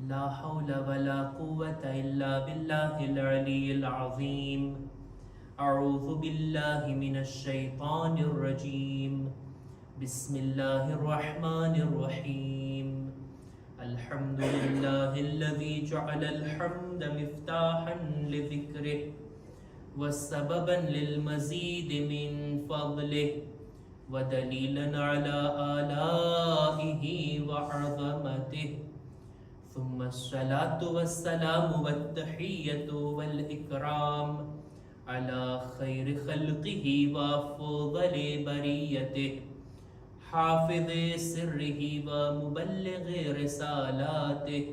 لا حول ولا قوة إلا بالله العلي العظيم. أعوذ بالله من الشيطان الرجيم. بسم الله الرحمن الرحيم. الحمد لله الذي جعل الحمد مفتاحا لذكره وسببا للمزيد من فضله ودليلا على آلائه وعظمته. ثم الصلاة والسلام والتحية والإكرام على خير خلقه وأفضل بريته حافظ سره ومبلغ رسالاته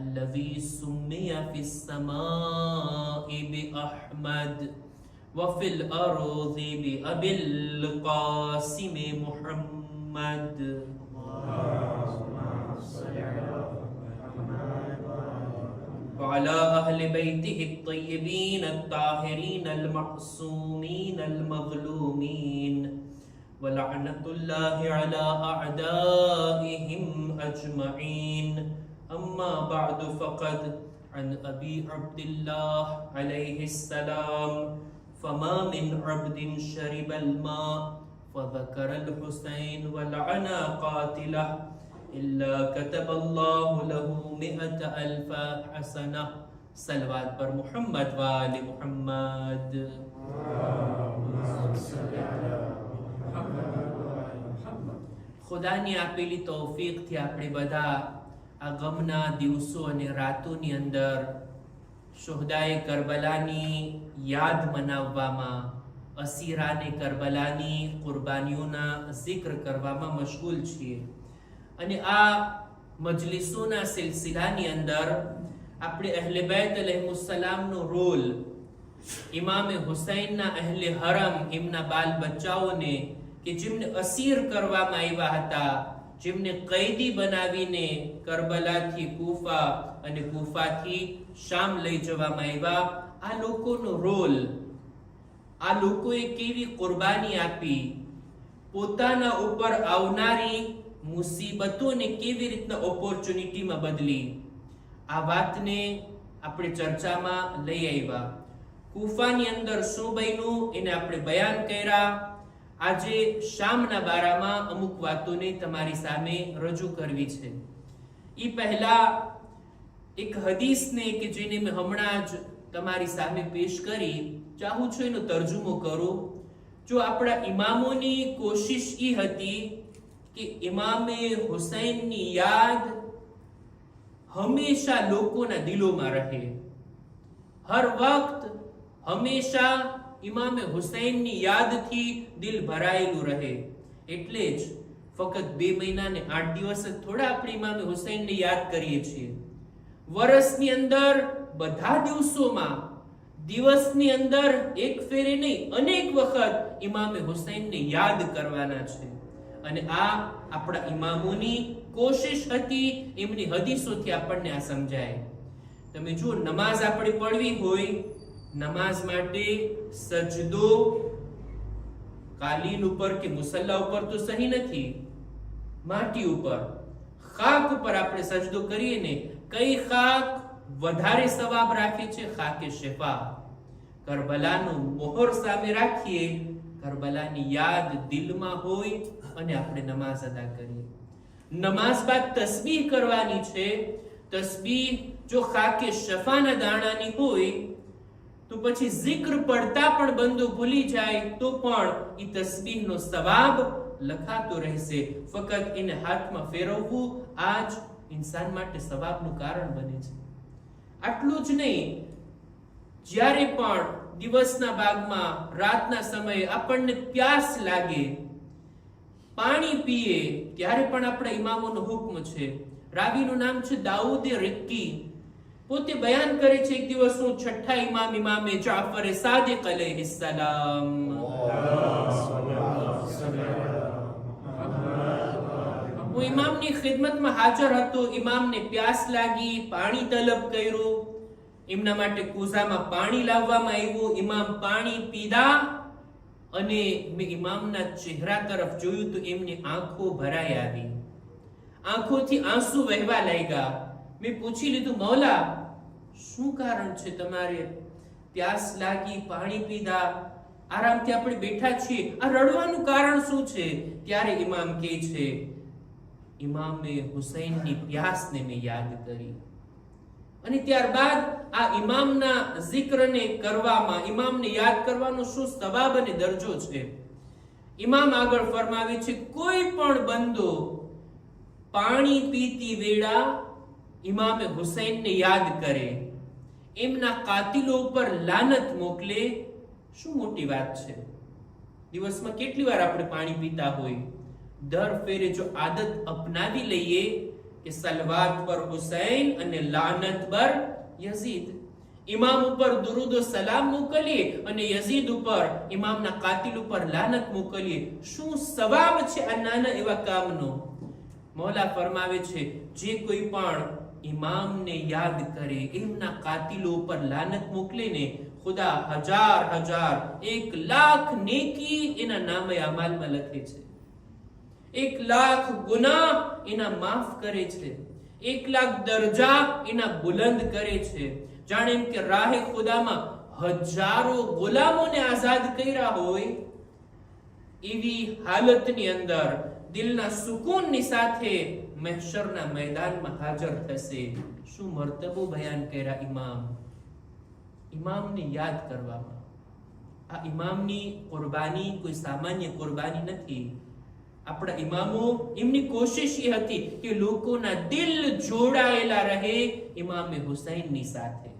الذي سمي في السماء بأحمد وفي الأرض بأبي القاسم محمد. وعلى أهل بيته الطيبين الطاهرين المعصومين المظلومين ولعنة الله على أعدائهم أجمعين. أما بعد فقد عن أبي عبد الله عليه السلام فما من عبد شرب الماء فذكر الحسين ولعن قاتله إلا كتب الله له 100,000 حسنة. सलवात पर मुहम्मद वाले मुहम्मद. ખુદાની આપેલી તૌફીકથી આપણે બધા આ ગમના દિવસો અને રાતોની અંદર શુહદાએ કરબલાની યાદ મનાવવામાં, અસીરાને કરબલાની કુરબાનીઓના zikr કરવામાં મશગુલ છીએ. અને આ મજલિસોના સિલસિલાની અંદર આપણે અહલે બેત અલૈહિસ્સલામનો રોલ, ઇમામે હુસૈનના અહલે હરમ, એમના બાલ બચ્ચાઓને કે જેમને અસીર કરવામાં આવ્યા હતા, જેમને કૈદી બનાવીને કરબલાથી કૂફા અને કૂફાથી શામ લઈ જવામાં આવ્યા, આ લોકોનો રોલ, આ લોકોએ કેવી કુરબાની આપી, પોતાના ઉપર આવનારી મુસીબતોને કેવી રીતના ઓપોર્ચ્યુનિટીમાં બદલી, આ વાતને આપણે ચર્ચામાં લઈ આવ્યા. કૂફાની અંદર શું બન્યું એને આપણે બયાન કર્યા. આજે શામના બારામાં અમુક વાતોને તમારી સામે રજૂ કરવી છે. એ પહેલા એક હદીસને કે જેને મેં હમણાં જ તમારી સામે પેશ કરી, ચાહું છું એનો તર્જુમો કરું. જો આપણા ઇમામોની કોશિશ એ હતી કે ઇમામે હુસૈનની યાદ હંમેશા લોકોના દિલોમાં રહે, હર વખત હંમેશા ઇમામે હુસૈનની યાદથી દિલ ભરાયેલું રહે. એટલે જ ફક્ત 2 મહિના ને 8 દિવસ જ થોડા આપણે ઇમામે હુસૈનને યાદ કરીએ છીએ. વર્ષની અંદર બધા દિવસોમાં, દિવસની અંદર એક ફેરે નહીં, અનેક વખત ઇમામે હુસૈનને યાદ કરવાના છે. અને આ આપણા ઇમામોની કોશિશ હતી, એમની હદીસોથી આપણને આ સમજાય. તમે જુઓ, નમાઝ આપણે પઢવી હોય, નમાઝ માટે સજદો કાલીન ઉપર કે મુસલ્લા ઉપર તો સહી નથી, માટી ઉપર, ખાક ઉપર આપણે સજદો કરીએ ને, કઈ ખાક વધારે સવાબ રાખે છે? ખાકે શિફા. કરબલાનો મોહર સામે રાખીએ, કરબલાની યાદ દિલમાં હોય અને આપણે નમાઝ અદા કરીએ. નમાઝ બાદ તસ્બીહ કરવાની છે. તસ્બીહ જો ખાકે શફાના દાણાની હોય તો પછી zikr પડતા પણ બંદો ભૂલી જાય તો પણ એ તસ્બીહનો સવાબ લખાતો રહેશે. ફક્ત એને હાથમાં ફેરવવું આ જ ઇન્સાન માટે સવાબનું કારણ બને છે. આટલું જ નહીં, જ્યારે પણ દિવસના ભાગમાં, રાતના સમયે આપણને પ્યાસ લાગે, પાણી પીએ, ત્યારે પણ આપણા ઇમામોનો હુકમ છે. રાવીનું નામ છે દાઉદ રિક્કી. પોતે બયાન કરે છે, એક દિવસ હું છઠ્ઠા ઇમામ, ઇમામે જાફર સાદિક અલૈહિસ્સલામ, હું ઇમામની ખિદમતમાં હાજર હતો. ઇમામને પ્યાસ લાગી, પાણી તલબ કર્યું, એમના માટે કુઝામાં પાણી લાવવામાં આવ્યું. ઇમામ પાણી પીધા અને મેં ઇમામના ચહેરા તરફ જોયું તો એમની આંખો ભરાઈ આવી, આંખોથી આંસુ વહેવા લાગ્યા. મેં પૂછી લીધું, મૌલા શું કારણ છે તમારે? પ્યાસ લાગી, પાણી પીધા, આરામથી આપણે બેઠા છીએ, આ રડવાનું કારણ શું છે? ત્યારે ઇમામ કહે છે, ઇમામે હુસૈનની પ્યાસને મેં યાદ કરી. અને ત્યારબાદ આ ઇમામના જિક્રને કરવામાં, ઇમામને યાદ કરવાનો શું સવાબ અને દરજ્જો છે. ઇમામ આગળ ફરમાવે છે, કોઈ પણ બંદો પાણી પીતી વેળા ઇમામે હુસૈનને યાદ કરે, એમના કાતિલો ઉપર લાનત મોકલે, શું મોટી વાત છે. દિવસમાં કેટલી વાર આપણે પાણી પીતા હોય? દર ફેરે જો આદત અપનાવી લઈએ કે સલવાત પર હુસૈન અને લાનત પર યઝીદ, ઇમામ ઉપર દુરૂદ ઓ સલામ મોકલીએ અને યઝીદ ઉપર, ઇમામના કાતિલ ઉપર લાનત મોકલીએ, શું સવાબ છે આ નાના એવા કામનો. મૌલા ફરમાવે છે, જે કોઈ પણ ઇમામને યાદ કરે, એમના કાતિલો ઉપર લાનત મોકલે ને, ખુદા 1000 1,00,000 નેકી એના નામે અમલમાં લખે છે. 1,00,000 ગુનાહ એના માફ કરે છે. 1,00,000 દરજા એના બુલંદ કરે છે. જાણે એમ કે રાહે ખુદામાં હજારો ગુલામોને આઝાદ કર્યા હોય એવી હાલતની અંદર દિલના સુકૂનની સાથે મહેશરના મેદાનમાં હાજર થશે. શું મર્તબો બયાન કર્યા ઇમામ, ઇમામને યાદ કરવામાં. આ ઇમામની કુરબાની કોઈ સામાન્ય કુરબાની નથી. આપણા ઇમામો, એમની કોશિશ એ હતી કે લોકોના દિલ જોડાયેલા રહે ઇમામે હુસૈનની સાથે.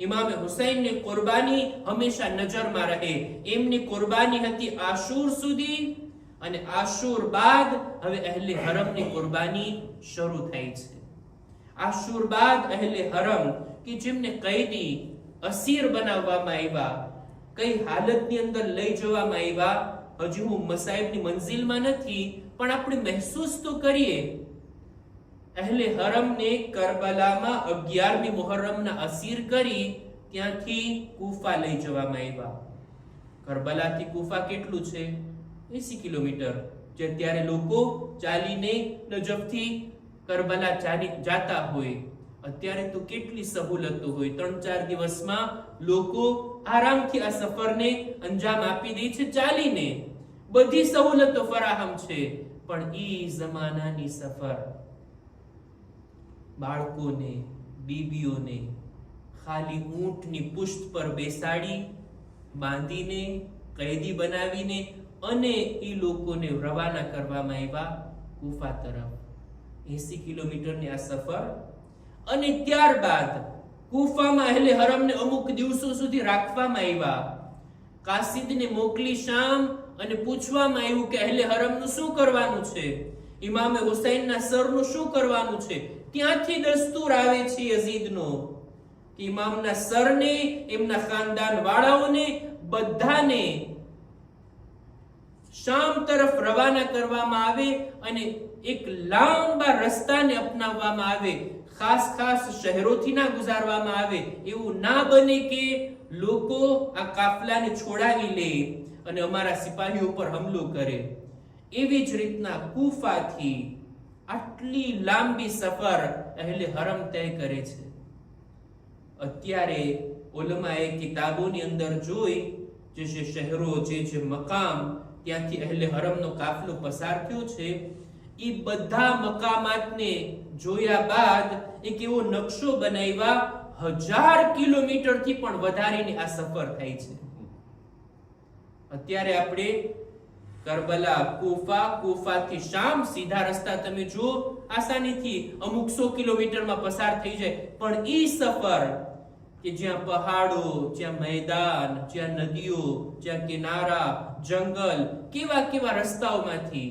ઇમામે હુસૈનની કુરબાની હંમેશા નજરમાં રહે. એમની કુરબાની હતી આશુર સુધી, અને આશુર બાદ હવે અહેલે હરમની કુરબાની શરૂ થઈ છે. આશુર બાદ અહેલે હરમ કે જેમને કૈદી અસીર બનાવવામાં આવ્યા, કઈ હાલતની અંદર લઈ જવામાં આવ્યા, હજુ હું મસાઈબની મંઝિલમાં નથી, પણ આપણે મહેસૂસ તો કરીએ. અહેલે હરમને કરબલામાં 11મી મુહર્રમના અસીર કરી ત્યાંથી કૂફા લઈ જવામાં આવ્યા. કરબલાથી કૂફા કેટલું છે? 80 કિલોમીટર. જે ત્યારે લોકો ચાલીને નજફથી કરબલા જાતા હોય, અત્યારે તો કેટલી સહુલતો હોય. 3-4 દિવસમાં લોકો આરામથી આ સફરને અંજામ આપી દે છે ચાલીને. બધી સહુલતો ફરાહમ છે, પણ ઈ જમાનાની સફર બાળકોને, બીબીઓને ખાલી ઊંટની પુષ્ટ પર બેસાડી, બાંધીને, કૈદી બનાવીને અને ઈ લોકોને રવાના કરવામાં આવ્યા કૂફા તરફ. 80 કિલોમીટરની આ સફર. અને ત્યારબાદ કૂફામાં અહેલે હરમને અમુક દિવસો સુધી રાખવામાં આવ્યા. કાસિદને મોકલી શામ, અને પૂછવામાં આવ્યું કે અહેલે હરમનું શું કરવાનું છે, ઇમામે હુસૈનના સરનું શું કરવાનું છે. ત્યાંથી દસ્તુર આવે છે યઝીદનો કે ઇમામના સરને, એમના ખાનદાન વાળાઓને બધાને શામ તરફ રવાના કરવામાં આવે અને એક લાંબા રસ્તાને અપનાવવામાં આવે. ખાસ ખાસ શહેરોથી ના ગુજારવામાં આવે. એવું ના બને કે લોકો આ કાફલાને છોડાવી લે અને અમારા સિપાહીઓ પર હુમલો કરે. એવી જ રીતના કૂફાથી આટલી લાંબી સફર અહેલે હરમ તય કરે છે. અત્યારે ઉલમાએ કિતાબોની અંદર જોઈ જે શહેરો, જે મકામ ત્યાંથી અહેલે હરમનો કાફલો પસાર થયો છે, એ બધા મકામાતને જોયા બાદ એક એવો નકશો બનાવ્યા, 1000 કિલોમીટરથી પણ વધારેની આ સફર થઈ છે. અત્યારે આપણે કરબલા, કૂફા, કૂફાથી શામ સીધા રસ્તા તમે જુઓ આસાનીથી અમુક 100 કિલોમીટરમાં પસાર થઈ જાય, પણ ઈ સફર કે જ્યાં પહાડો, જ્યાં મેદાન, જ્યાં નદીઓ, જ્યાં કિનારા, જંગલ, કેવા કેવા રસ્તાઓમાંથી,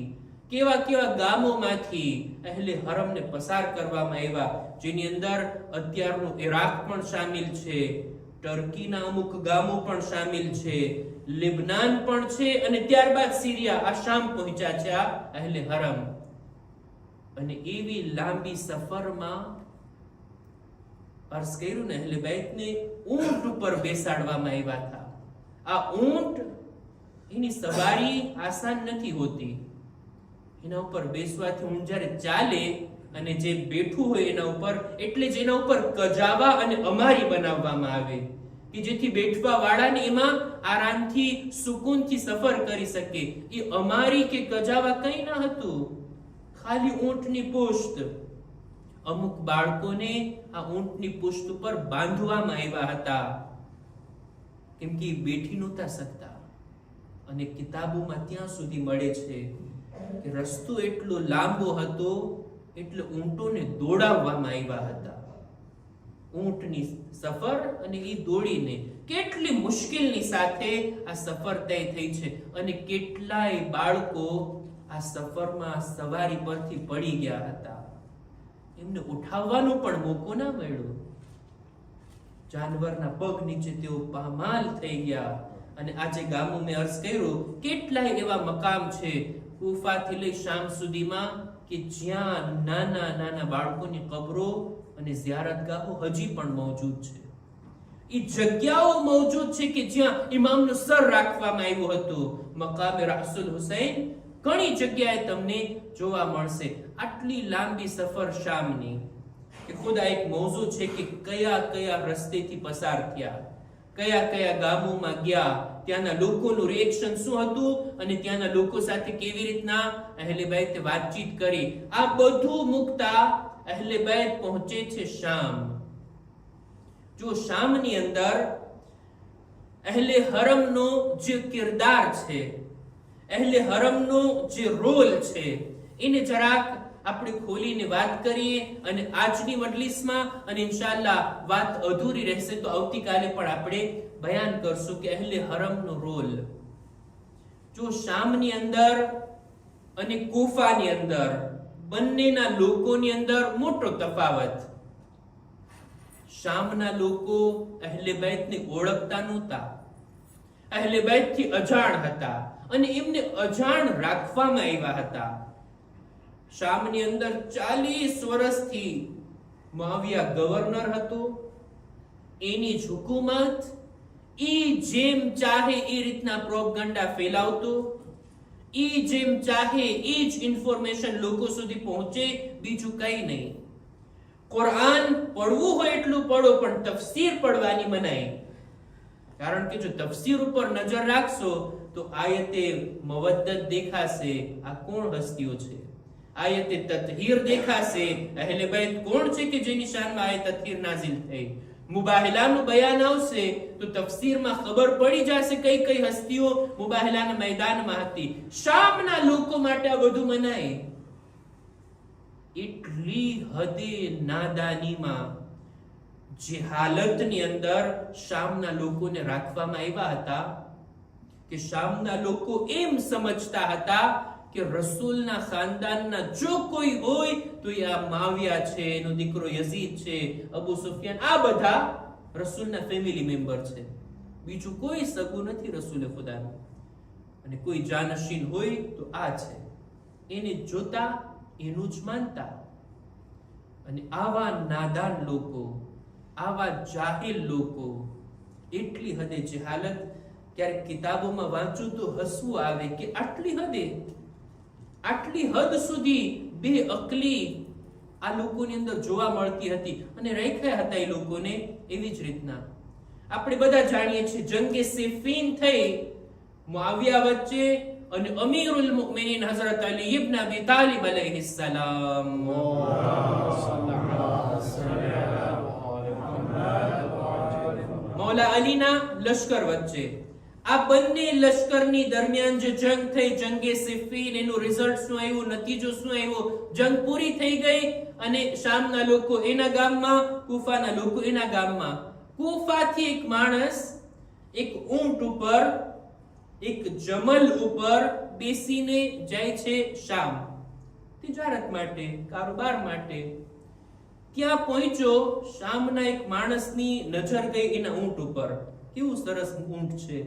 કેવા કેવા ગામોમાંથી અહેલે હરમને પસાર કરવામાં આવ્યા, જેની અંદર અત્યારનું ઈરાક પણ શામિલ છે, ટર્કીના અમુક ગામો પણ શામિલ છે, લેબનાન પણ છે, અને ત્યારબાદ સિરિયા, આ શામ પહોંચ્યા છે આ અહેલે હરમ. અને એવી લાંબી સફરમાં અર્ઝ કર્યું ને, અહેલે બેતને ઊંટ ઉપર બેસાડવામાં આવ્યા હતા. આ ઊંટ, એની સવારી આસાન નથી હોતી. એના ઉપર બેસવાથી ઊંટ જ્યારે ચાલે અને જે બેઠું હોય એના ઉપર, એટલે જ એના ઉપર કજાવા અને અમારી બનાવવામાં આવે કે જેથી બેઠવા વાળાને એમાં આરામથી સુકૂનથી સફર કરી શકે. એ અમારી કે કજાવા કંઈ ન હતું, ખાલી ઊંટની પુષ્ટ. અમુક બાળકોને આ ઊંટની પુષ્ટ ઉપર બાંધવામાં આવ્યા હતા કેમ કે બેઠી નહોતા શકતા. અને કિતાબોમાં ત્યાં સુધી મળે છે કે રસ્તો એટલો લાંબો હતો એટલે ઊંટોને દોડાવવામાં આવ્યા હતા. ઊંટની સફર અને એ દોડીને કેટલી મુશ્કેલની સાથે આ સફર તય થઈ છે. અને કેટલાય બાળકો આ સફરમાં સવારી પરથી પડી ગયા હતા. એમને ઉઠાવવાનો પણ મોકો ના મળ્યો. જાનવરના પગ નીચે તેઓ પામાલ થઈ ગયા. અને આજે ગામો મેં અર્જ કર્યો, કેટલાય એવા મકામ છે કુફાથી લઈ શામ સુધીમાં કે જ્યાં નાના નાના બાળકોની કબરો અને ઝિયારતગાહો હજી પણ મોજૂદ છે. એ જગ્યાઓ મોજૂદ છે કે જ્યાં ઇમામનું સર રાખવામાં આવ્યું હતું. મકામે રાસુલ હુસૈન ઘણી જગ્યાએ તમને જોવા મળશે. આટલી લાંબી સફર શામની કે ખુદા એક મૌજુ છે કે કયા કયા રસ્તેથી પસાર થયા, કયા કયા ગામોમાં ગયા, ત્યાંના લોકોનું રિએક્શન શું હતું અને ત્યાંના લોકો સાથે કેવી રીતના અહેલે બેત વાતચીત કરી. આ બધું મુકતા અહેલે બેત પહોંચે છે શામ. જો શામની અંદર અહેલે હરમનો જે કિરદાર છે, અહેલે હરમનો જે રોલ છે, એને જરાક આપણે ખોલીને વાત કરીએ. અને આજની મજલિસમાં અને ઇન્શાઅલ્લાહ વાત અધૂરી રહેશે તો આવતીકાલે પણ આપણે બયાન કરશું કે અહેલે હરમનો રોલ. જો શામની અંદર અને કૂફાની અંદર બંનેના લોકોની અંદર મોટો તફાવત. શામના લોકો અહેલે બેતને ઓળખતા નહોતા, અહેલે બેતથી અજાણ હતા અને એમને અજાણ રાખવામાં આવ્યા હતા. શામની અંદર 40 વર્ષથી મુઆવિયા ગવર્નર હતો. એની જ હુકુમત, ઈ જેમ ચાહે એ રીતના પ્રોપગેન્ડા ફેલાવતો, ઈ જેમ ચાહે એ જ ઇન્ફોર્મેશન લોકો સુધી પહોંચે, બીજું કઈ નહીં. કુરાન પડવું હોય એટલું પડો, પણ તફસીર પડવાની મનાઈ. કારણ કે જો તફસીર ઉપર નજર રાખશો તો આયતે મવદ્દત દેખાશે, આ કોણ હસ્તીઓ છે. આયતે તતહીર દેખાશે, અહેલે બેત કોણ છે કે જેની શાનમાં આયત તતહીર નાઝિલ થઈ. મુબાહિલાનું બયાન આવશે તો તફસીરમાં ખબર પડી જશે કઈ કઈ હસ્તીઓ મુબાહિલાના મેદાનમાં હતી. શામના લોકો માટે આ બધું મનાય. એટલી હદે નાદાનીમાં જહાલતની અંદર શામના લોકોને રાખવામાં આવ્યા હતા કે શામના લોકો એમ સમજતા હતા કે રસૂલના ખાનદાનના જો કોઈ હોય તો એ આ માવિયા છે, એનો દીકરો યઝીદ છે, અબુ સુફિયાન, આ બધા રસૂલના ફેમિલી મેમ્બર છે. બીજું કોઈ સગું નથી રસૂલે ખુદાનું. અને કોઈ જાનશીન હોય તો આ છે. એને જોતા એનું જ માનતા. અને આવા નાદાન લોકો, આવા જાહિલ લોકો, એટલી હદે જહાલત. ક્યારેક કિતાબોમાં વાંચું તો હસવું આવે કે આટલી હદ સુધી બે અકલી આ લોકોની અંદર જોવા મળતી હતી. અને રાખ્યા હતા એ લોકોને એવી જ રીતના. આપણે બધા જાણીએ છીએ જંગે સિફીન થઈ મુઆવિયા વચ્ચે અને અમીરુલ મુમિનીન હઝરત અલી ઇબ્ન અબી તાલિબ અલૈહિસ્સલામ, મૌલા અલીના લશ્કર વચ્ચે. આ બંને લશ્કરની દરમિયાન જે જંગ થઈ, જંગે સિફીન, એનું રિઝલ્ટ શું આવ્યું, નતીજો શું આવ્યો? જંગ પૂરી થઈ ગઈ અને શામના લોકો એના ગામમાં, કૂફાના લોકો એના ગામમાં. કૂફાથી એક માણસ એક ઊંટ ઉપર, એક જમલ ઉપર બેસીને જાય છે શામ, તિજારત માટે, કારોબાર માટે. ત્યાં પહોંચ્યો, શામના એક માણસની નજર ગઈ એના ઊંટ ઉપર. કેવું સરસ ઊંટ છે,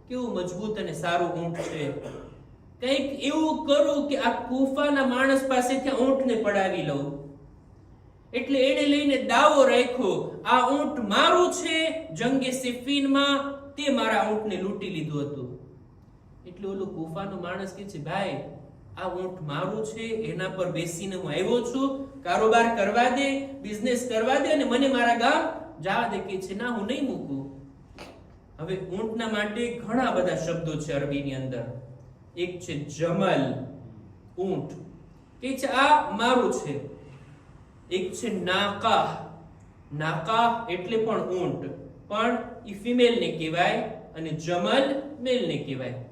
કેવું મજબૂત અને સારું ઊંટ છે. કંઈક એવું કરું કે આ કૂફાના માણસ પાસેથી ઊંટને પડાવી લઉં. એટલે એને લઈને દાવો રાખ્યો, આ ઊંટ મારું છે, જંગે સિફીનમાં તે મારા ઊંટને લૂંટી લીધું હતું. એટલે ઓલો કૂફાનો માણસ કહે છે, ભાઈ આ ઊંટ મારું છે, એના પર બેસીને હું આવ્યો છું, કારોબાર કરવા દે, બિઝનેસ કરવા દે અને મને મારા ગામ જવા દે. કે છે ના, હું નહીં મૂકું. હવે ઊંટના માટે ઘણા બધા શબ્દો છે અરબીની અંદર. એક છે જમલ, ઊંટ, કે છે આ મારું છે. એક છે નાકા, નાકા એટલે પણ ઊંટ, પણ ઈ ફિમેલ ને કહેવાય અને જમલ મેલ ને કહેવાય.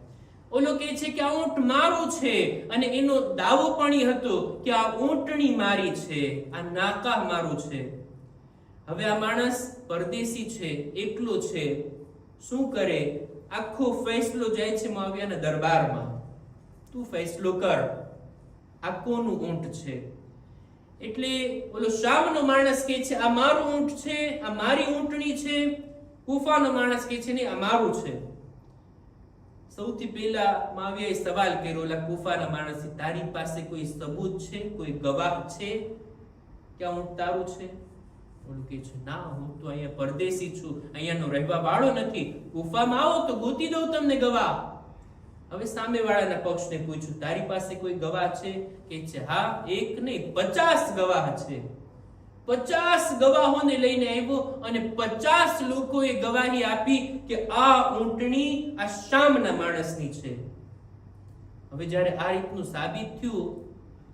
ઓલો કહે છે કે આ ઊંટ મારું છે અને એનો દાવો પણ ઈ હતો કે આ ઊંટણી મારી છે, આ નાકા મારું છે. હવે આ માણસ પરદેશી છે, એકલો છે, શું કરે? આખો ફેસલો જાય છે મુઆવિયાના દરબારમાં. તું ફેસલો કર, આ કોનું ઊંટ છે? એટલે ઓલો શામનો માણસ કહે છે આ મારું ઊંટ છે, આ મારી ઊંટણી છે. કુફાનો માણસ કહે છે નહીં, આ મારું છે. સૌથી પહેલા મુઆવિયાએ સવાલ કર્યો ઓલા કુફાના માણસે, તારી પાસે કોઈ સબૂત છે, કોઈ ગવાહ છે કે આ ઊંટ તારું છે? ઓલું કહે છે ના, હું તો અહીંયા પરદેશી છું, અહીંયાનો રહેવા વાળો નથી. કુફામાં આવો તો ગોતી દઉં તમને ગવાહ. હવે સામેવાળાના પક્ષને પૂછ્યું, તારી પાસે કોઈ ગવાહ છે? કે છે હા, એક નહીં 50 ગવાહ છે. 50 ગવાહોને લઈને આવ્યો અને 50 લોકોએ ગવાહી આપી કે આ ઊંટણી આ શામના માણસની છે. હવે જ્યારે આ રીતનું સાબિત થયું,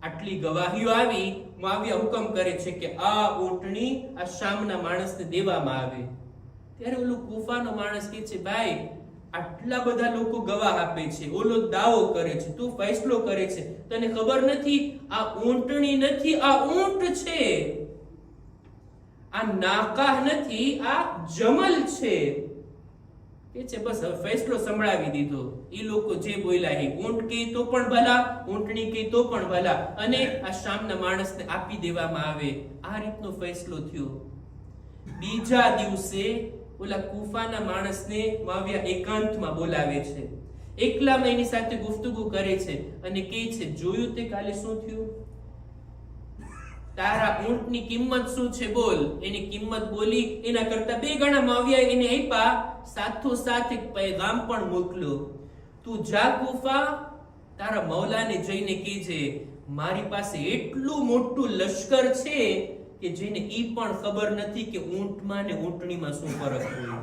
આટલી ગવાહીઓ આવી, મુઆવિયા હુકમ કરે છે કે આ ઊંટણી આ શામના માણસને દેવામાં આવે. ત્યારે ઓલો કુફાનો માણસ કહે છે ભાઈ, આટલા બધા લોકો ગવાહ આપે છે, ઓલો દાવો કરે છે, તું ફેસલો કરે છે, તને ખબર નથી આ ઊંટણી નથી, આ ઊંટ છે, આ નાકાહ નથી, આ જમલ છે. કે છે બસ હવે ફેસલો સંભળાવી દીધો. ઈ લોકો જે બોલ્યા એ ઊંટ કહે તો પણ ભલા, ઊંટણી કહે તો પણ ભલા, અને આ શામના માણસને આપી દેવામાં આવે. આ રીતનો ફેસલો થયો. બીજા દિવસે ઓલા કુફાના માણસને મુઆવિયા એકાંતમાં બોલાવે છે, એકલામાં એની સાથે ગુફ્તગુ કરે છે અને કહે છે જોયું તે કાલે શું થયું? તારા ઊંટની કિંમત શું છે બોલ. એની કિંમત બોલી, એના કરતા 2 ગણા મુઆવિયા એને આપ્યા. સાથોસાથ એક પૈગામ પણ મોકલ્યો, તું જા કુફા, તારા મૌલાને જઈને કહેજે મારી પાસે એટલું મોટું લશ્કર છે કે જેને ઈ પણ ખબર નથી કે ઊંટમાં ને ઊંટણીમાં શું ફરક હોય.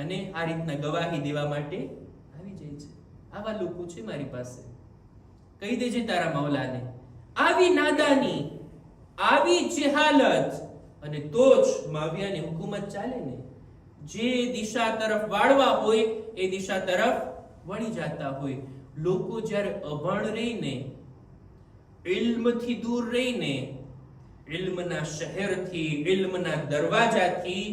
અને આ રીતના ગવાહી દેવા માટે આવી જાય છે. આવા લોકો છે મારી પાસે, કહી દેજે તારા મૌલાને. આવી નાદાની, આવી જહાલત, અને તો જ મુઆવિયાની હુકુમત ચાલે ને. જે દિશા તરફ વાળવા હોય એ દિશા તરફ વળી જતા હોય. લોકો જ્યારે અભણ રહીને, ઇલ્મથી દૂર રહીને, ઇલ્મના શહેરથી, ઇલ્મના દરવાજાથી,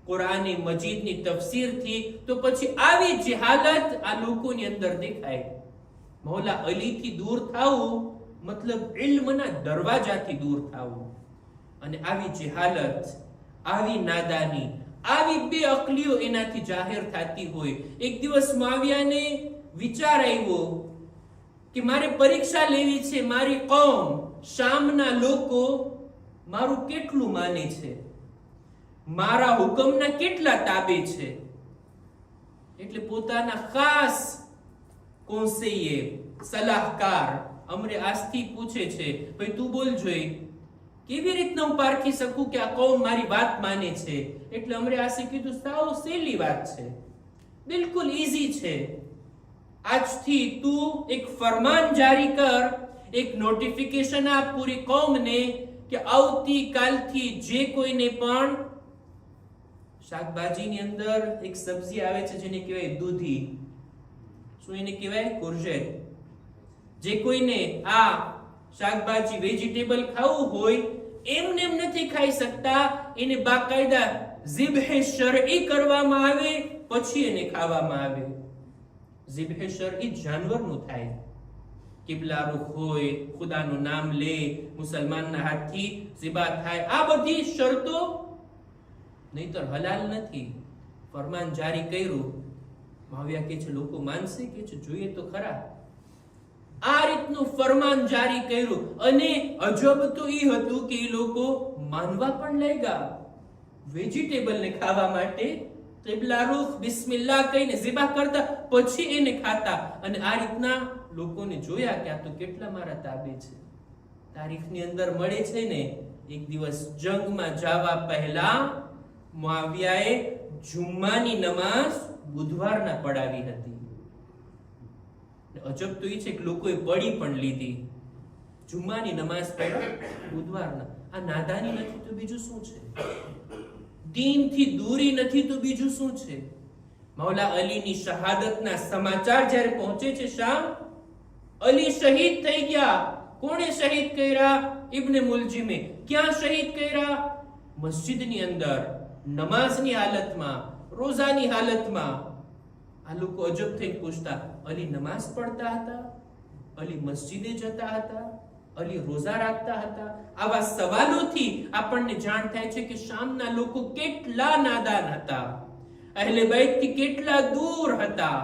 કુરાન મજીદની તફસીરથી, તો પછી આવી જહાલત આ લોકોની અંદર દેખાય. મૌલા અલીથી દૂર થાવું મતલબ ઇલ્મના દરવાજાથી દૂર થાવું. અને આવી જહાલત, આવી નાદાની, આવી બેઅકલીઓ એનાથી જાહેર થતી હોય. એક દિવસ મુઆવિયાને વિચાર આવ્યો કે મારે પરીક્ષા લેવી છે, મારી કૌમ શામના લોકો મારું કેટલું માને છે, મારા હુકમના કેટલા તાબે છે. એટલે પોતાના ખાસ કોન્સેયર, સલાહકાર અમરે આસ્થી પૂછે છે, ભાઈ તું બોલ જોઈ, કેવી રીતના હું પારખી શકું કે આ કૌમ મારી વાત માને છે? એટલે અમરે આસે કીધું સાવ સહેલી વાત છે, બિલકુલ ઈઝી છે. આજથી તું એક ફરમાન જારી કર, એક નોટિફિકેશન આપ પૂરી કૌમને કે આવતી કાલથી જે કોઈને પણ શાકભાજીની અંદર એક સબ્જી આવે છે જેને કહેવાય દૂધી, શું એને કહેવાય? કોર્જેટ. જે કોઈને આ શાકભાજી વેજીટેબલ ખાવું હોય એમને એમ નથી ખાઈ શકતા, એને બાકાયદા ઝિબ્હે શરઈ કરવામાં આવે પછી એને ખાવામાં આવે. ઝિબ્હે શરઈ જાનવરનું થાય, કિબલા રૂખ હોય, ખુદાનું નામ લે, મુસલમાનના હાથથી ઝિબા થાય, આ બધી શરતો નહીતર હલાલ નથી. ફરમાન જારી કર્યું. મુઆવિયા કહે છે લોકો માનશે? કે છે જોઈએ તો ખરા. આ રીતનું ફરમાન જારી કર્યું અને અજબ તો ઈ હતું કે એ લોકો માનવા પણ લાગ્યા. વેજીટેબલ ને ખાવા માટે કિબલા રૂખ બિસ્મિલ્લાહ કહીને ઝિબા કરતા, પછી એને ખાતા. અને આ રીતના લોકોને જોયા કે આ તો કેટલા મારા તાબે છે. તારીખની અંદર મળે છે ને, એક દિવસ જંગમાં જવા પહેલા મુઆવિયાએ જુમ્માની નમાઝ બુધવારના પડાવી હતી. અજબ તો એ છે કે લોકોએ પડી પણ લીધી. જુમ્માની નમાઝ પઢી બુધવારના. આ નાદાની નથી તો બીજું શું છે? દીનથી દૂરી નથી તો બીજું શું છે? મૌલા અલીની શહાદતના સમાચાર જ્યારે પહોંચે છે શામ, અલી શહીદ થઈ ગયા. કોણે શહીદ કર્યા? ઇબ્ને મુલજીમે. ક્યાં શહીદ કર્યા? મસ્જિદની અંદર, નમાઝની હાલતમાં, રોઝાની હાલતમાં. આ લોકો અજબ થઈને પૂછતા, અલી નમાઝ પઢતા હતા? અલી મસ્જિદે જતા હતા? અલી રોઝા રાખતા હતા? આવા સવાલોથી આપણને જાણ થાય છે કે શામના લોકો કેટલા નાદાન હતા, અહેલે બૈતથી કેટલા દૂર હતા.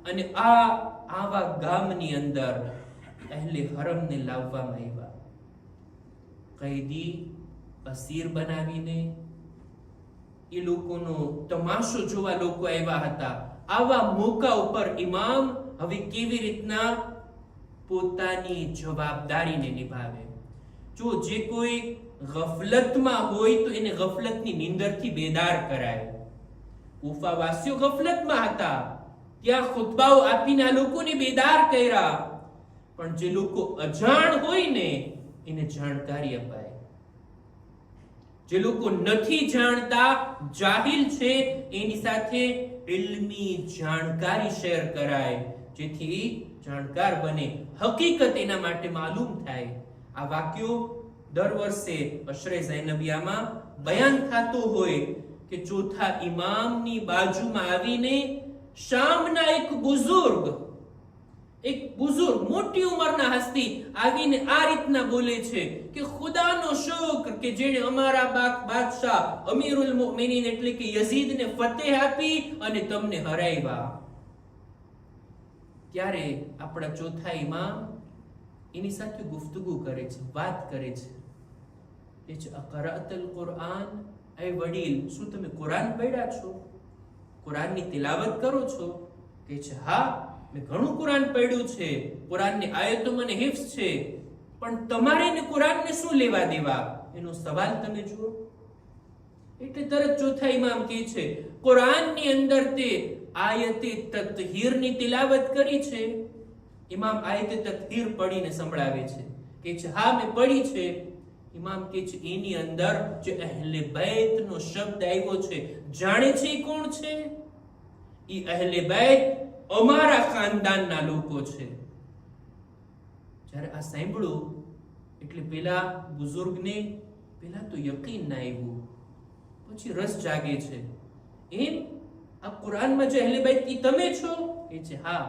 અને આવા ગામની અંદર અહેલે હરમને લાવવામાં આવ્યા, કૈદી અસીર બનાવીને. એ લોકોનો તમાશો જોવા લોકો આવ્યા હતા. આવા મોકા ઉપર ઇમામ હવે કેવી રીતના પોતાની જવાબદારીને નિભાવે? જો જે કોઈ ગફલતમાં હોય તો એને ગફલતની નીંદરથી બેદાર કરાય. કુફાવાસીઓ ગફલતમાં હતા, ત્યાં ખુતબાઓ આપીને આ લોકોને બેદાર કર્યા. પણ જે લોકો અજાણ હોય ને, એને જાણકારી અપાય. જે લોકો નથી જાણતા, જાહિલ છે, એની સાથે ઇલ્મી જાણકારી શેર કરાય, જેથી જાણકાર બને, હકીકત એના માટે માલુમ થાય. આ વાક્યો દર વર્ષે અશરે ઝૈનબિયામાં બયાન થતો હોય કે ચોથા ઇમામની બાજુમાં આવીને શામના એક બુઝુર્ગ, મોટી ઉંમરના હસ્તી આવીને આ રીતના બોલે છે કે ખુદાનો શુક્ર કે જેણે અમારા બાદશાહ અમીરુલ મુમિનીન એટલે કે યઝીદને ફતેહ આપી અને તમને હરાવ્યા. ત્યારે આપણા ચોથા ઇમામ એની સાથે ગુફ્તગુ કરે છે, વાત કરે છે. એ છે અકરાતલ કુરઆન, એ વડીલ, શું તમે કુરાન પઢ્યા છો? કુરાનની તિલાવત કરો છો? કે છે હા, મેં ઘણું કુરાન પઢ્યું છે, કુરાનની આયતો મને હિફ્ઝ છે. પણ તમારે ને કુરાનને શું લેવા દેવા? એનો સવાલ તમે જુઓ. એટલે તરત ચોથા ઇમામ કહે છે કુરાનની અંદર તે આયતે તત્હીરની તિલાવત કરી છે. ઇમામ આયતે તત્હીર પઢીને સંભળાવે છે. કે છે હા મેં પઢી છે. ઇમામ કહે છે એની અંદર જે અહેલે બૈતનો શબ્દ આવ્યો છે, જાણે છે કોણ છે? ઈ અહેલે બૈત અમારા ખાનદાનના લોકો છે. જ્યારે આ સાંભળ્યું એટલે પેલા બુઝુર્ગને પેલા તો યકીન ના આવ્યું, પછી રસ જાગે છે. એમ આ કુરાનમાં જે અહેલે બૈત ઈ તમે છો? એ છે હા.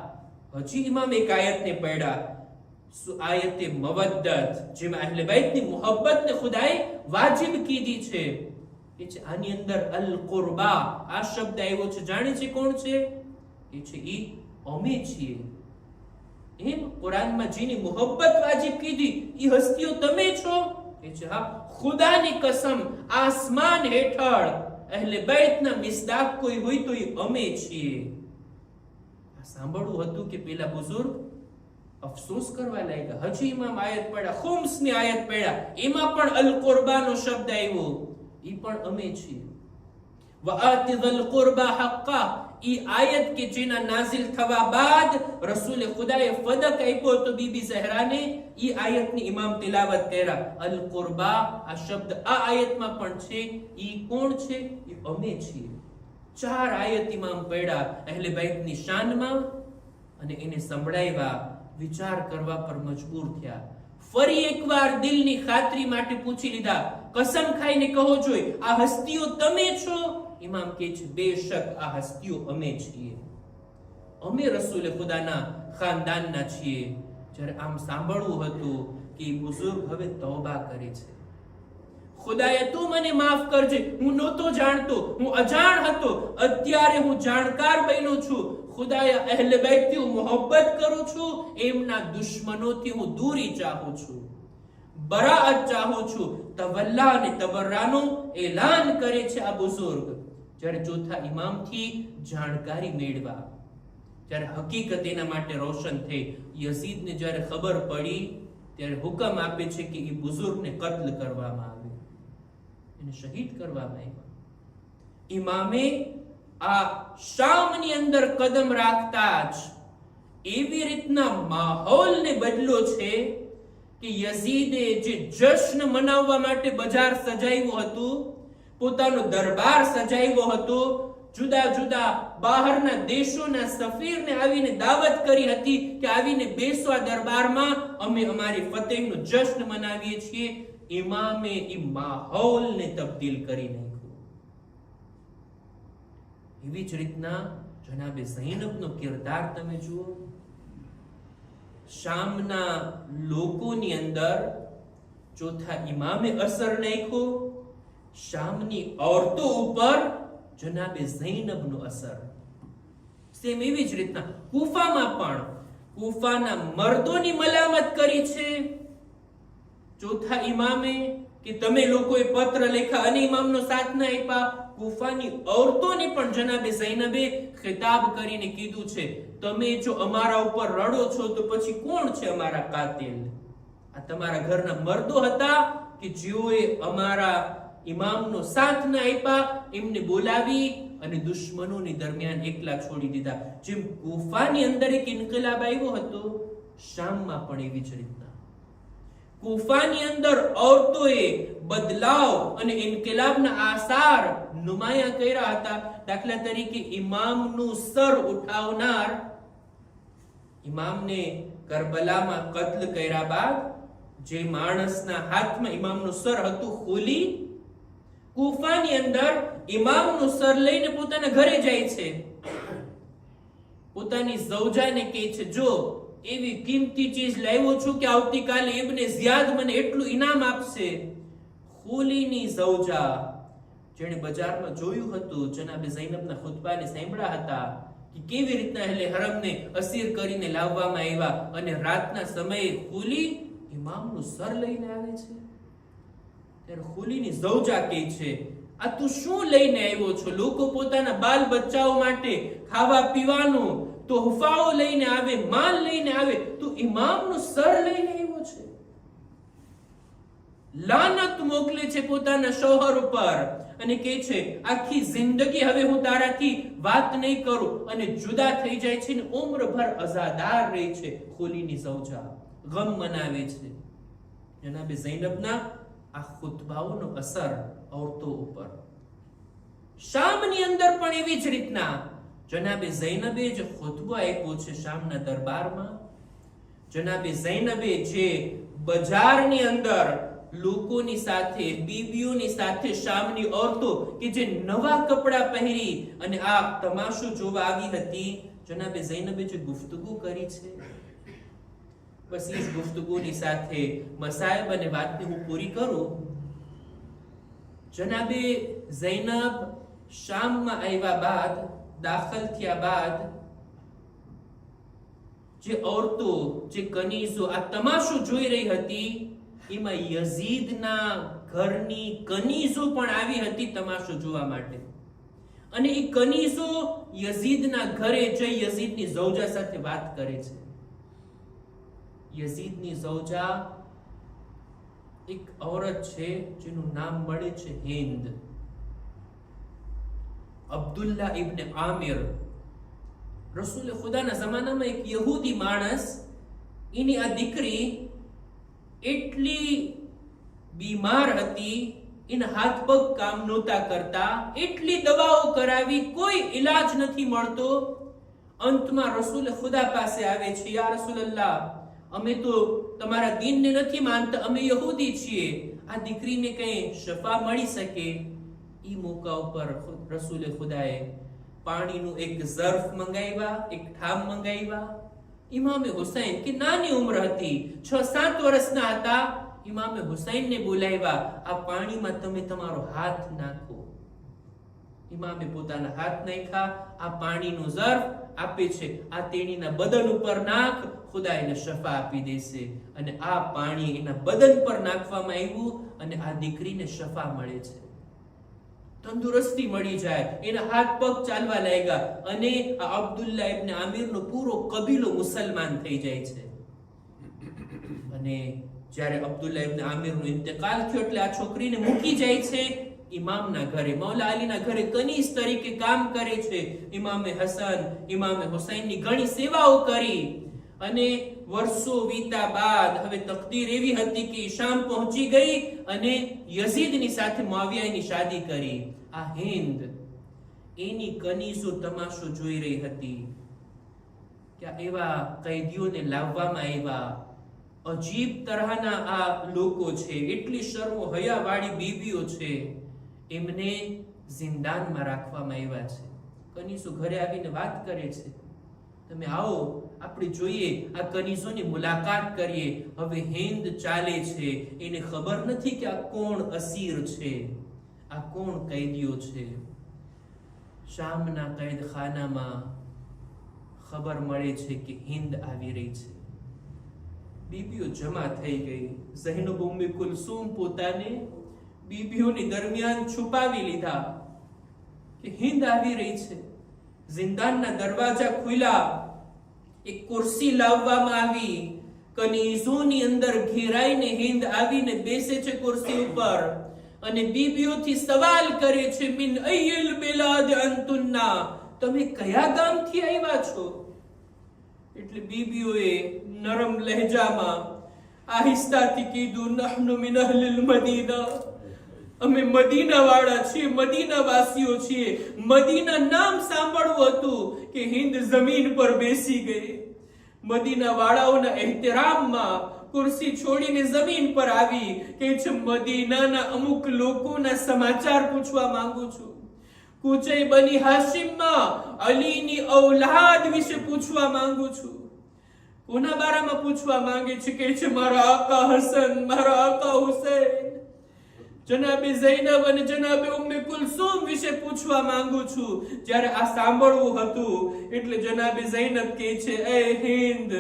હજી ઇમામ એક આયતને પઢ્યા, આયતે મવદ્દત, જેમાં અહેલે બૈતની મોહબ્બતને ખુદાએ વાજિબ કીધી છે. એ છે આની અંદર અલ કુરબા આ શબ્દ આવ્યો છે, જાણે છે કોણ છે? એ છે ઈ અમે છીએ. એમ કુરાનમાં જેની મોહબ્બત વાજિબ કીધી ઈ હસ્તીઓ તમે છો? એ છે હા. ખુદાની કસમ, આસમાન હેઠળ અહેલે બૈતના મિસદાક કોઈ હોય તો ઈ અમે છીએ. આ સાંભળવું હતું કે પેલા બુઝુર્ગ અફસોસ કરવા લાગ્યા. હજી ઇમામ આયત પઢ્યા, ખુમ્સની આયત પઢ્યા, એમાં પણ અલ કુરબાનો શબ્દ આવ્યો. ઈ પણ અમે છીએ. વઆતિઝલ કુરબા હક્કા, ઈ આયત કે જેના નાઝિલ થવા બાદ રસૂલ ખુદાએ ફદક આપ્યો તો બીબી ઝહરાને, ઈ આયતની ઇમામ તિલાવત કર્યા. અલ કુરબા આ શબ્દ આ આયતમાં પણ છે. ઈ કોણ છે? ઈ અમે છીએ. 4 આયત ઇમામ પઢ્યા અહેલે બૈતની શાનમાં અને એને સંભળાવ્યા. વિચાર કરવા પર મજબૂર થયા. ફરી એકવાર દિલની ખાતરી માટે પૂછી લીધા, કસમ ખાઈને કહો જોઈ આ હસ્તીઓ તમે છો? ઇમામ કહે છે બેશક આ હસ્તીઓ અમે છીએ, અમે રસૂલ ખુદાના ખાનદાનના છીએ. જ્યારે આમ સાંભળવું હતું કે બુઝુર્ગ હવે તૌબા કરે છે. ખુદાએ તું મને માફ કરજે, હું નહોતો જાણતો, હું અજાણ હતો, અત્યારે હું જાણકાર બન્યો છું. ખુદાએ અહેલે બૈતથી હું મોહબ્બત કરું છું, એમના દુશ્મનોથી હું દૂરી ચાહું છું, બરાઅત ચાહું છું. તવલ્લા અને તબર્રાનું એલાન કરે છે આ બુઝુર્ગ. જ્યારે ચોથા ઇમામથી જાણકારી મેળવા જ્યારે હકીકત એના માટે રોશન થઈ. યઝીદને જ્યારે ખબર પડી ત્યારે હુકમ આપે છે કે એ બુઝુર્ગને કત્લ કરવામાં આવે, એને શહીદ કરવામાં આવ્યા. ઇમામે આ શામની અંદર કદમ રાખતા જ એવી રીતના માહોલને બદલ્યો છે કે યઝીદે જે જશ્ન મનાવવા માટે બજાર સજાવ્યું હતું, પોતાનો દરબાર સજાવ્યો હતો, જુદા જુદા બહારના દેશોના સફીરને આવીને દાવત કરી હતી કે આવીને બેસો આ દરબારમાં, અમે અમારી ફતેહનો જશ્ન મનાવીએ છીએ. ઇમામે એ માહોલને તબદીલ કરી નાખ્યો. એવી જ રીતના જનાબે ઝૈનબનો કિરદાર તમે જુઓ. શામના લોકોની અંદર ચોથા ઇમામે અસર નાખ્યો, શામની ઓરતો ઉપર જનાબે ઝૈનબનો અસર. સેમ એવી જ રીતના કૂફામાં પણ કૂફાના મર્દોની મલામત કરી છે ચોથા ઇમામે કે તમે લોકોએ પત્ર લખ્યા અને ઇમામનો સાથ ના આપ્યા. કૂફાની ઔરતોને પણ જનાબે ઝૈનબે ખિતાબ કરીને કીધું છે, તમે જો અમારા ઉપર રડો છો તો પછી કોણ છે અમારા કાતિલ? આ તમારા ઘરના મર્દો હતા કે જેઓએ અમારા ઇમામનો સાથ ના આપ્યા, એમને બોલાવી અને દુશ્મનોની દરમિયાન એકલા છોડી દીધા. જેમ કૂફાની અંદર એક ઇન્કિલાબ આવ્યો હતો, શામમાં પણ એવી જ રીતના કૂફાની અંદર ઔરતોએ બદલાવ અને ઇન્કિલાબના આસાર નુમાયા કર્યા હતા. દાખલા તરીકે ઇમામનું સર ઉઠાવનાર, ઇમામને કરબલામાં કત્લ કર્યા બાદ જે માણસના હાથમાં ઇમામનું સર હતું, ખુલી, કૂફાની અંદર ઇમામનું સર લઈને પોતાના ઘરે જાય છે. પોતાની ઝૌજાને કહે છે, જો એવી કિંમતી ચીજ લાવ્યો છું કે આવતીકાલે ઇબ્ને ઝિયાદ મને એટલું ઇનામ આપશે. ખુલીની ઝૌજા, જેણે બજારમાં જોયું હતું, જનાબે ઝૈનબના ખુતબાને સાંભળ્યા હતા કે કેવી રીતના અહેલે હરમને અસીર કરીને લાવવામાં આવ્યા અને રાતના સમયે ખુલી ઇમામનું સર લઈને આવે છે. ત્યારે ખુલીની ઝૌજા કહે છે, આ તું શું લઈને આવ્યો છો? લોકો પોતાના બાલ બચ્ચાઓ માટે ખાવા પીવાનું તોહફાઓ લઈને આવે, માલ લઈને આવે, તું ઇમામનું સર લઈને આવ્યો છે. લાનત મોકલે છે પોતાના શોહર ઉપર અને કહે છે, આખી જિંદગી હવે હું તારાથી વાત નહીં કરું, અને જુદા થઈ જાય છે ને ઉમ્રભર અઝાદાર રહે છે. ખુલીની ઝૌજા ગમ મનાવે છે. જનાબે ઝૈનબના આ ખુતબાઓનો અસર ઔરતો ઉપર. શામની અંદર પણ એવી જ રીતના જનાબે ઝૈનબે જે ખુતબો આપ્યો છે શામના દરબારમાં, જનાબે ઝૈનબે જે બજારની અંદર લોકોની સાથે, બીબીઓની સાથે, શામની ઔરતો કે જે નવા કપડા પહેરી અને આ તમાશો જોવા આવી હતી, જનાબે ઝૈનબે જે ગુફ્તગુ કરી છે, બસ એ જ ગુફ્તગુની સાથે મસાયબ અને વાતને હું પૂરી કરું. જનાબે ઝૈનબ શામમાં આવ્યા બાદ, દાખલ થયા બાદ, જે ઔરતો, જે કનીઝો આ તમાશો જોઈ રહી હતી, એમાં યઝીદના ઘરની કનીઝો પણ આવી હતી તમાશો જોવા માટે. અને એ કનીઝો યઝીદના ઘરે જઈ યઝીદની ઝૌજા સાથે વાત કરે છે. યઝીદની ઝૌજા એક ઔરત છે જેનું નામ મળે છે હિન્દ. અબ્દુલ્લા ઇબ્ન આમિર, રસૂલ ખુદાના જમાનામાં એક યહૂદી માણસ, એની આ દીકરી એટલી બીમાર હતી, એના હાથ પગ કામ નહોતા કરતા, એટલી દવાઓ કરાવી, કોઈ ઈલાજ નથી મળતો. અંતમાં રસૂલ ખુદા પાસે આવે છે, યા રસૂલલ્લાહ, અમે તો તમારા દીનને નથી માનતા, અમે યહૂદી છીએ, આ દીકરીને કઈ શફા મળી શકે? ઈ મોકા ઉપર રસૂલે ખુદાએ પાણીનું એક ઝર્ફ મંગાવ્યા, એક ઠામ મંગાવ્યા. ઇમામે હુસૈન કે નાની ઉંમર હતી, 6-7 વર્ષના હતા, ઇમામે હુસૈનને બોલાવ્યા, આ પાણીમાં તમે તમારો હાથ નાખો. ઇમામે પોતાના હાથ નાખ્યા, આ પાણીનું ઝર્ફ આપે છે, આ તેણીના બદન ઉપર નાખ, ખુદા એને શફા આપી દેશે. અને આ પાણી એના બદન પર નાખવામાં આવ્યું અને આ દીકરીને શફા મળે છે. તંદુરસ્તી મળી જાય, એના હાથ પગ ચાલવા લાગ્યા અને આ અબ્દુલ્લા ઇબ્ન આમિરનો પૂરો કબીલો મુસલમાન થઈ જાય છે. અને જ્યારે અબ્દુલ્લા ઇબ્ન આમિરનો ઇન્તકાલ થયો એટલે આ છોકરીને મૂકી જાય છે ઇમામના ઘરે, મૌલા અલીના ઘરે કનીઝ તરીકે કામ કરે છે. ઇમામે હસન, ઇમામે હુસૈનની ઘણી સેવાઓ કરી અને વર્ષો વીતા બાદ હવે તકદીર એવી હતી કે શામ પહોંચી ગઈ અને યઝીદની સાથે મુઆવિયાની શાદી કરી. આ હિન્દ એની કનીઝો તમાશો જોઈ રહી હતી કે એવા કૈદીઓને લાવવામાં આવ્યા. અજીબ તરહના આ લોકો છે, એટલી શર્મો હયાવાળી બીવીઓ છે, એમને જિંદાનમાં રાખવામાં આવ્યા છે. કનીઝો ઘરે આવીને વાત કરે છે, તમે આવો આપણે જોઈએ, આ કનીઝોની મુલાકાત કરીએ. હવે હિન્દ ચાલે છે, એને ખબર નથી કે આ કોણ અસીર છે, આ કોણ કૈદીઓ છે. શામના કૈદખાનામાં ખબર મળે છે કે હિન્દ આવી રહી છે. બીબીઓ જમા થઈ ગઈ. ઝૈનબ ઉમ્મે કુલસુમ પોતાને બીબીઓની દરમિયાન છુપાવી લીધા કે હિન્દ આવી રહી છે. જિંદાનના દરવાજા ખુલ્યા, એક ખુરશી લાવવામાં આવી, કનીઝોની અંદર ઘેરાઈને હિન્દ આવીને બેસે છે ખુરશી ઉપર અને બીબીઓથી સવાલ કરે છે, મિન અય્યલ બિલાદ અંતુન્ના, તમે કયા ગામથી આવ્યા છો? એટલે બીબીઓએ નરમ લહેજામાં આહિસ્તાથી કીધું, નહનુ મિન અહલિલ મદીના, અમે મદીના વાળા છીએ, મદીના વાસીઓ છીએ. મદીના નામ સાંભળવું હતું કે હિન્દ જમીન પર બેસી ગઈ. મદીના વાળાઓના એહતરામમાં ખુરશી છોડીને જમીન પર આવી કે છે, મદીનાના અમુક લોકોના સમાચાર પૂછવા માંગુ છું. કુચઈ બની હાશિમમાં અલીની ઔલાદ વિશે પૂછવા માંગુ છું. કોના બારામાં પૂછવા માંગે છે? કે છે મારા આકા હસન, મારા આકા હુસૈન, જનાબે ઝૈનબ અને જનાબે ઉમ્મે કુલસુમ વિશે પૂછવા માંગુ છું. જ્યારે આ સાંભળવું હતું એટલે જનાબે ઝૈનબ કહે છે, એ હિન્દ,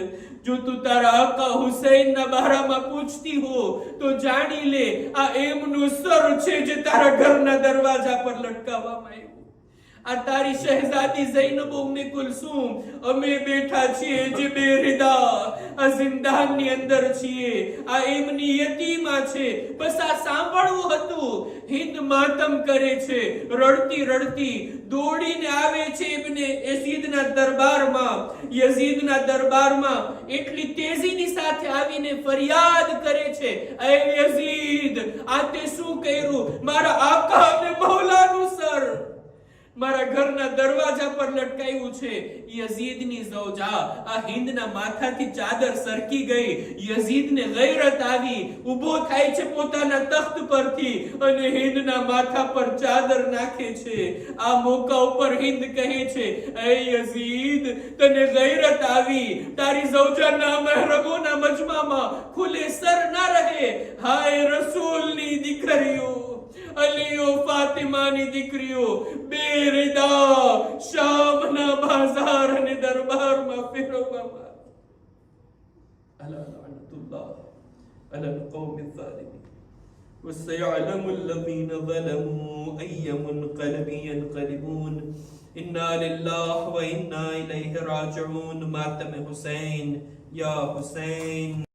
જો તું તારા આકા હુસૈનના બારામાં પૂછતી હો તો જાણી લે, આ એમનું સર છે જે તારા ઘરના દરવાજા પર લટકાવવામાં આવ્યું. આ તારી શહેઝાદી ઝૈનબ ઉમ્મે કુલસુમ, અમે બેઠા છીએ જે બેરિદા આ જિંદાનની અંદર છીએ, આ એમની યતીમા છે. બસ આ સાંભળવું હતું. હિન્દ માતમ કરે છે, રડતી રડતી દોડીને આવે છે ઇબ્ને યઝીદના દરબારમાં. યઝીદના દરબારમાં એટલી તેજીની સાથે આવીને ફરિયાદ કરે છે, એ યઝીદ, આ તે શું કર્યું? મારા આકા અને મૌલાનું સર મારા ઘરના દરવાજા પર લટકાયું છે. યઝીદની ઝૌજા, આ હિન્દના માથાથી ચાદર સરકી ગઈ. યઝીદને ગૈરત આવી, ઊભો થાય છે પોતાના તખ્ત પરથી અને હિન્દના માથા પર ચાદર નાખે છે. આ મોકા ઉપર હિન્દ કહે છે, એ યઝીદ, તને ગૈરત આવી, તારી ઝૌજાના મહેરમોના મજમામાં ખુલે સર ના રહે. હાય રસૂલની દીકરીઓ, અલીઓ ફાતિમાની દીકરીઓ, બેરિદા શામના બાજાર અને દરબારમાં ફેરવવામાં. અલા લઅનતુલ્લાહ અલલ કૌમિઝ ઝાલિમીન વસયઅલમુ الذين ظلموا أي منقلب ينقلبون إنا لله وإنا إليه راجعون. मातम हुसैन या हुसैन.